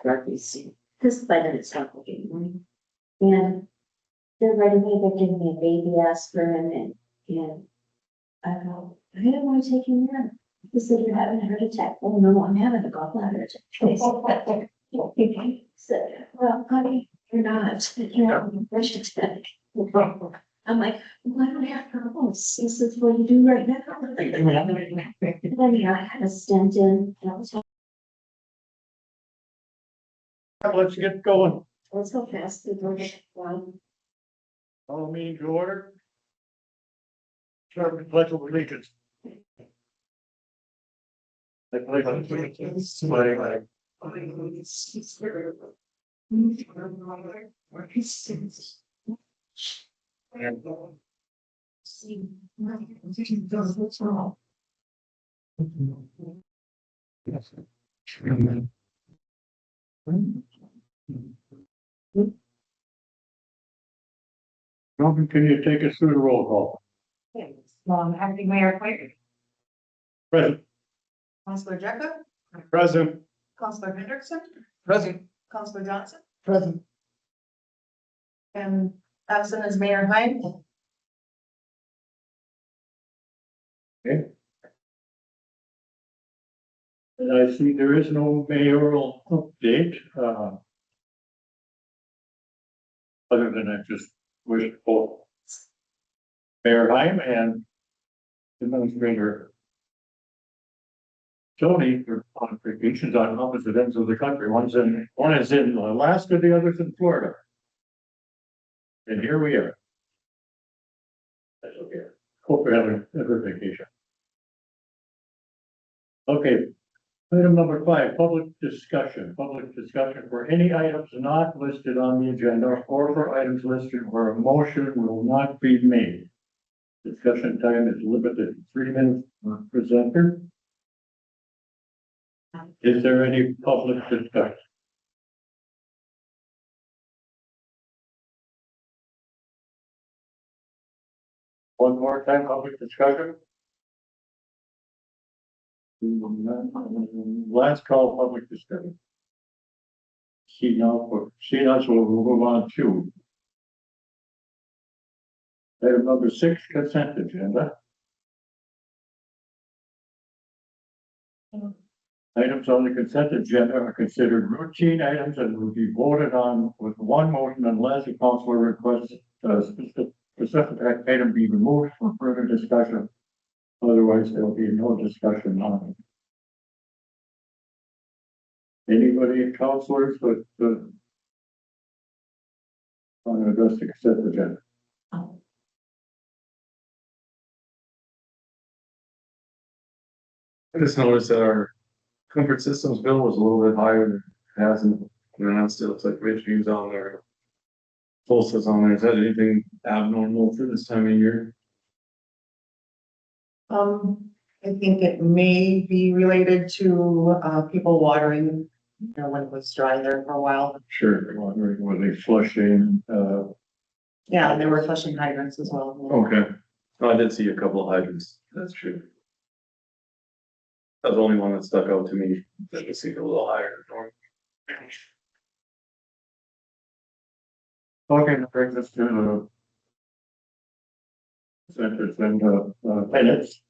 Rugby, this by then it's not looking. And they're right away, they're giving me a baby aspirin and I go, I don't want to take him there. He said, you're having a heart attack. Oh, no, I'm having a gallbladder attack. So, well, honey, you're not. You're having a rush attack. I'm like, well, I don't have problems. He says, well, you do right now. And then, yeah, I had a stent in. And I was Let's get going. so fast. The door shut down. All means order. Serve the pledge of allegiance. I pledge allegiance to the flag and Robin, can you take us through the roll call? Acting Mayor White, Present. Councilor Jacka, Present. Councilor Hendrickson, Present. Councilor Johnson, Present. and absent is Mayor Hyde. And I see there is no mayoral update, other than I just wish both Mayor Heim and Administrator Tony are on vacations on opposite ends of the country. One is in Alaska, the other's in Florida. And here we are. That's okay. Hope you're having a good vacation. Okay, item number 5, public discussion. Public discussion for any items not listed on the agenda or for items listed where a motion will not be made. Discussion time is limited to 3 minutes per presenter. Is there any public discussion? One more time, public discussion. Last call, public discussion. See now, so we'll move on to item number 6, consent agenda. Items on the consent agenda are considered routine items and will be voted on with one motion unless a councilor requests a specific item be removed for further discussion. Otherwise, there will be no discussion on it. Anybody, councilors, that want to address the consent agenda? I just noticed that our comfort systems bill was a little bit higher than it hasn't been announced. It looks like Ridgeview's on there. Tulsa's on there. Is that anything abnormal for this time of year? I think it may be related to, people watering, you know, when it was dry there for a while. Sure, wondering were they flushing, Yeah, and they were flushing hydrants as well. Okay. Oh, I did see a couple of hydrants. That's true. That was the only one that stuck out to me. That seemed a little higher than normal. Okay, that brings us to the sentence and minutes.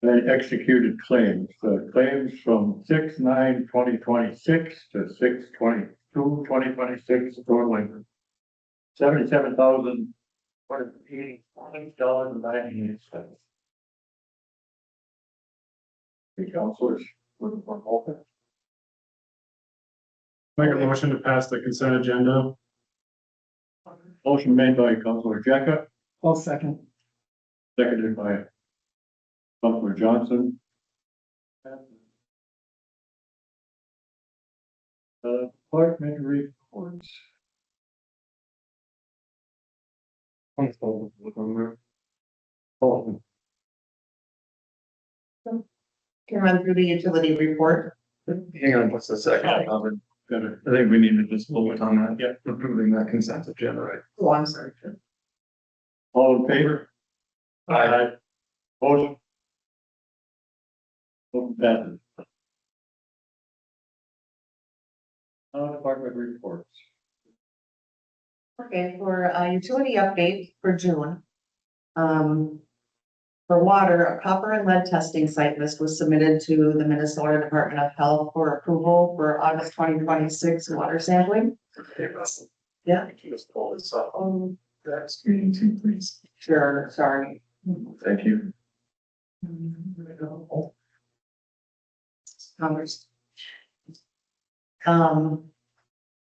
And executed claims, claims from 6/9/2026 to 6/22/2026, totaling $77,180.98. The councilors, looking for open. Make a motion to pass the consent agenda. Motion made by Councilor Jacka, I'll second. seconded by Councilor Johnson. Department reports. Oh, Can run through the utility report. Hang on just a second. Robin. better. I think we need to just vote on that. Yep, approving that consent agenda, right? Oh, I'm sorry. All in favor? Aye. Motion. Motion passes. Department reports. Okay, for a utility update for June. For water, a copper and lead testing site list was submitted to the Minnesota Department of Health for approval for August 2026 water sampling. Yeah. Can you just pull this up on that screen too, please? Sure, sorry. Thank you. Numbers.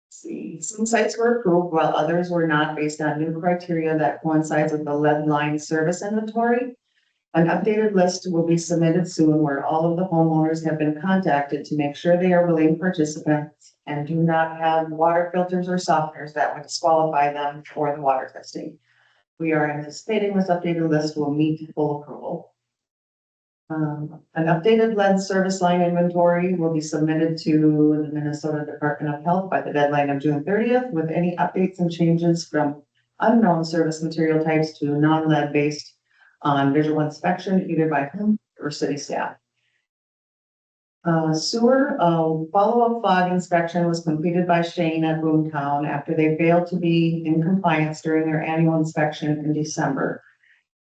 See, some sites were approved while others were not based on new criteria that coincides with the lead line service inventory. An updated list will be submitted soon where all of the homeowners have been contacted to make sure they are willing participants and do not have water filters or softeners that would disqualify them for the water testing. We are anticipating this updated list will meet full approval. An updated lead service line inventory will be submitted to the Minnesota Department of Health by the deadline of June 30th with any updates and changes from unknown service material types to non-lead based on visual inspection either by whom or city staff. Sewer, follow-up fog inspection was completed by Shane at Boomtown after they failed to be in compliance during their annual inspection in December.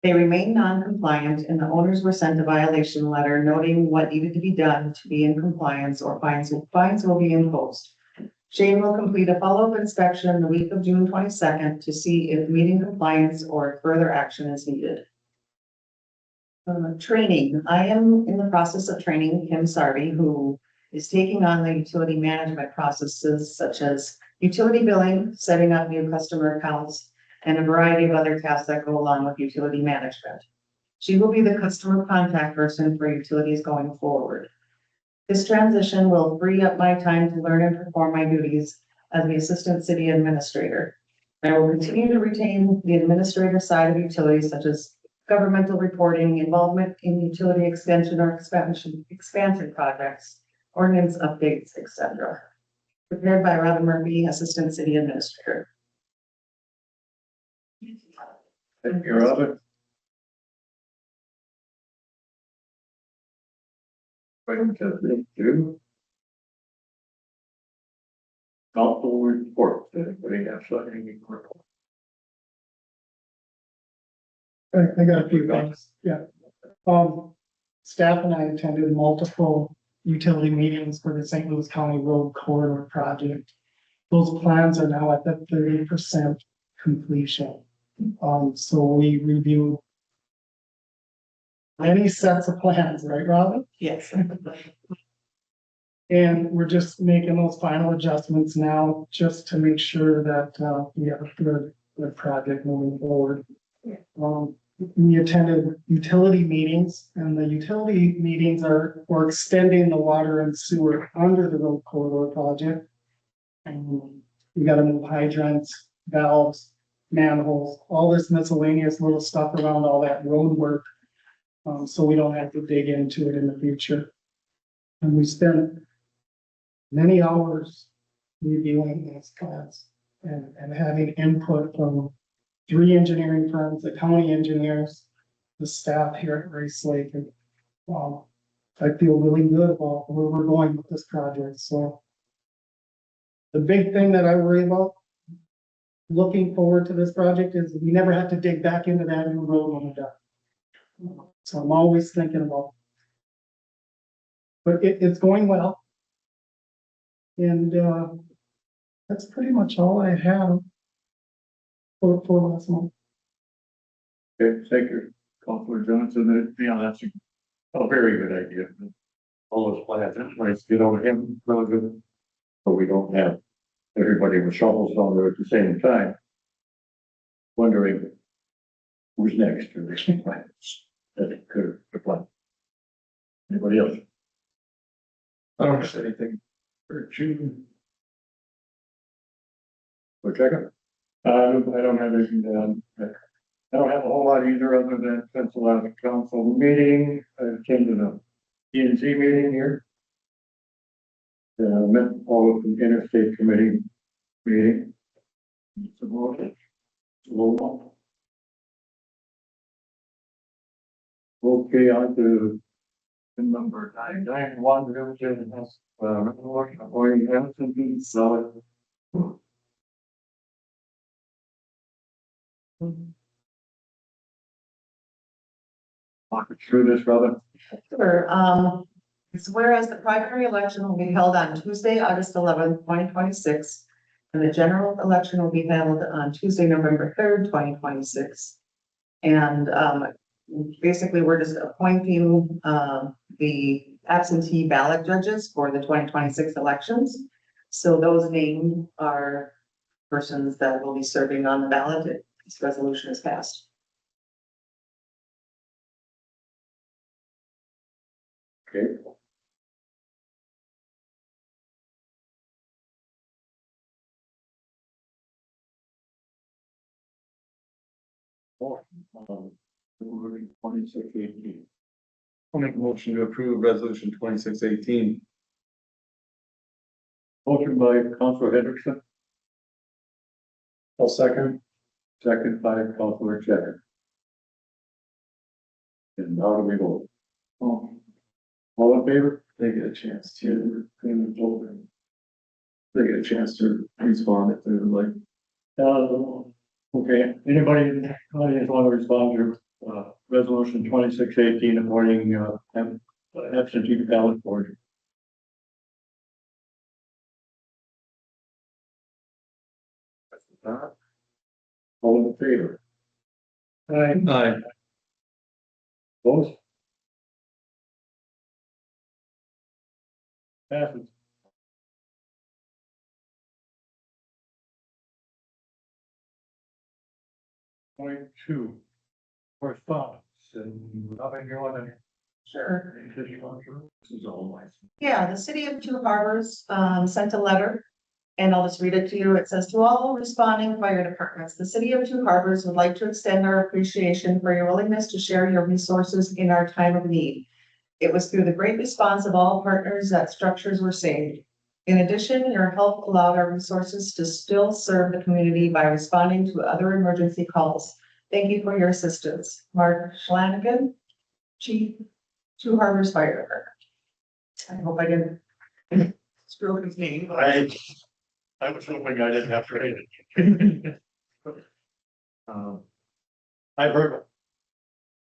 They remained non-compliant and the owners were sent a violation letter noting what needed to be done to be in compliance or fines will be imposed. Shane will complete a follow-up inspection the week of June 22nd to see if meeting compliance or further action is needed. Training. I am in the process of training Kim Sardi, who is taking on the utility management processes such as utility billing, setting up new customer accounts, and a variety of other tasks that go along with utility management. She will be the customer contact person for utilities going forward. This transition will free up my time to learn and perform my duties as the assistant city administrator. I will continue to retain the administrative side of utilities such as governmental reporting, involvement in utility extension or expansion projects, ordinance updates, etc. Prepared by Robin Murphy, assistant city administrator. Thank you, Robert. Council report. Anybody have something to report? I got a few things, yeah. Staff and I attended multiple utility meetings for the St. Louis County Road Corridor Project. Those plans are now at the 30% completion. So we reviewed many sets of plans, right, Robin? Yes. And we're just making those final adjustments now, just to make sure that, we have a good project moving forward. We attended utility meetings, and the utility meetings are for extending the water and sewer under the road corridor project. And we gotta move hydrants, valves, manholes, all this miscellaneous little stuff around all that road work. So we don't have to dig into it in the future. And we spent many hours reviewing these plans and having input from 3 engineering firms, the county engineers, the staff here at Race Lake, and I feel really good about where we're going with this project. So the big thing that I worry about looking forward to this project is we never have to dig back into that new road when we're done. So I'm always thinking about, but it's going well. And that's pretty much all I have for last month. Okay, thank you, Councilor Johnson. Yeah, that's a very good idea. All those plans, it's nice to get over him, really good. But we don't have everybody with shovels on there at the same time. Wondering who's next for this plan. That it could apply. Anybody else? I don't have anything for June. Go check it. I don't have anything down. I don't have a whole lot either, other than since the last council meeting, I came to the PNC meeting here. Met all of the interstate committee meeting. It's a little one. Okay, on to Number 991, Riverton has, resolution appointing Hamilton Solid. Walk us through this, brother. Sure, it's whereas the primary election will be held on Tuesday, August 11th, 2026. And the general election will be held on Tuesday, November 3rd, 2026. And, basically, we're just appointing, the absentee ballot judges for the 2026 elections. So those named are persons that will be serving on the ballot if this resolution is passed. Okay. Um, 2618. I'll make a motion to approve resolution 2618. Motion by Councilor Hendrickson, I'll second. second by Councilor Checker. And how do we vote? All in favor? They get a chance to, they get a chance to respond if they would like. Okay, anybody in the audience want to respond to, resolution 2618 appointing, absentee ballot board? All in favor? Aye. Opposed? Passes. Point 2, correspondence, and nothing you want to. Sure. This is all my. Yeah, the city of Two Harbors, sent a letter. And I'll just read it to you. It says, to all responding fire departments, the city of Two Harbors would like to extend our appreciation for your willingness to share your resources in our time of need. It was through the great response of all partners that structures were saved. In addition, your help allowed our resources to still serve the community by responding to other emergency calls. Thank you for your assistance. Mark Schlanigan, Chief, Two Harbors Fire Department. I hope I didn't screw up his name. but- I was hoping I didn't have to read it. I've heard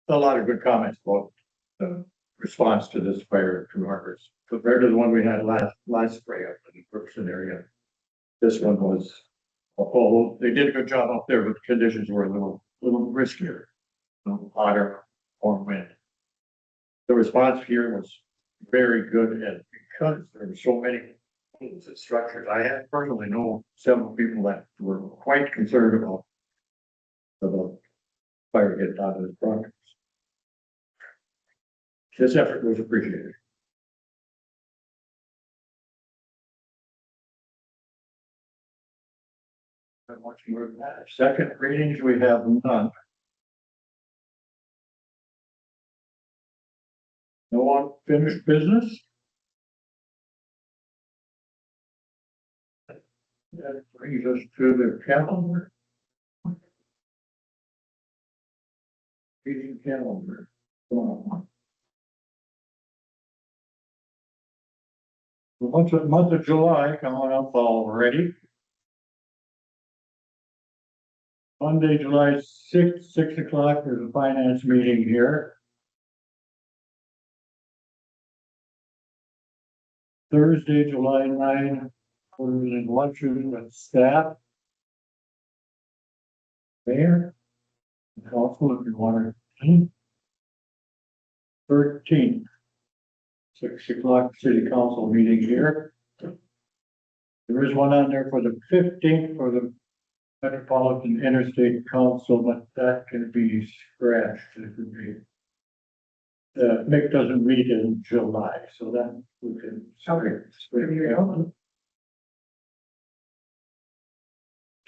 a lot of good comments about the response to this fire at Two Harbors compared to the one we had last spring up in the Berkson area. This one was, although they did a good job up there, but the conditions were a little riskier. Hotter, warm wind. The response here was very good, and because there were so many structures, I had personally know several people that were quite concerned about fire getting out of the projects. This effort was appreciated. I want to move that. Second readings, we have none. No unfinished business? That brings us to the calendar. Meeting calendar. The month of July coming up already. Monday, July 6th, 6 o'clock, there's a finance meeting here. Thursday, July 9th, we're in luncheon with staff. Mayor, council, if you want to. 13th, 6 o'clock, city council meeting here. There is one on there for the 15th for the Metropolitan Interstate Council, but that can be scratched. It could be. Mick doesn't meet in July, so that we can.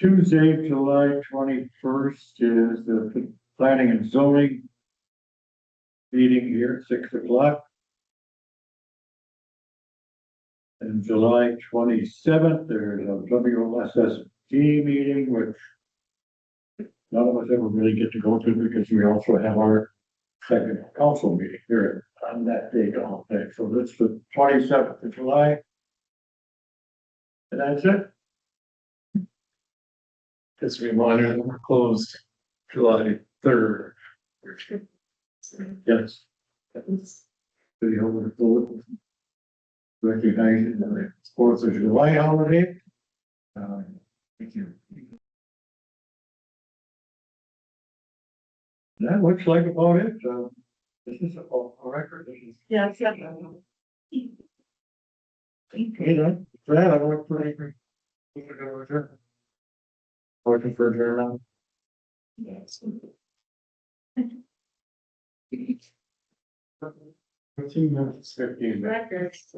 Tuesday, July 21st is the planning and zoning meeting here at 6 o'clock. And July 27th, there's a WSSD meeting, which none of us ever really get to go to because we also have our second council meeting here on that date on it, so that's the 27th of July. And that's it. Just a reminder that we're closed July 3rd. Yes. The overflow. Recognizing the 4th of July holiday. Thank you. That looks like about it, this is a record, this is. Yes, yeah. Okay, then, for that, I want to put Looking for adjournment. Yes. 15 minutes. 15 minutes. Records.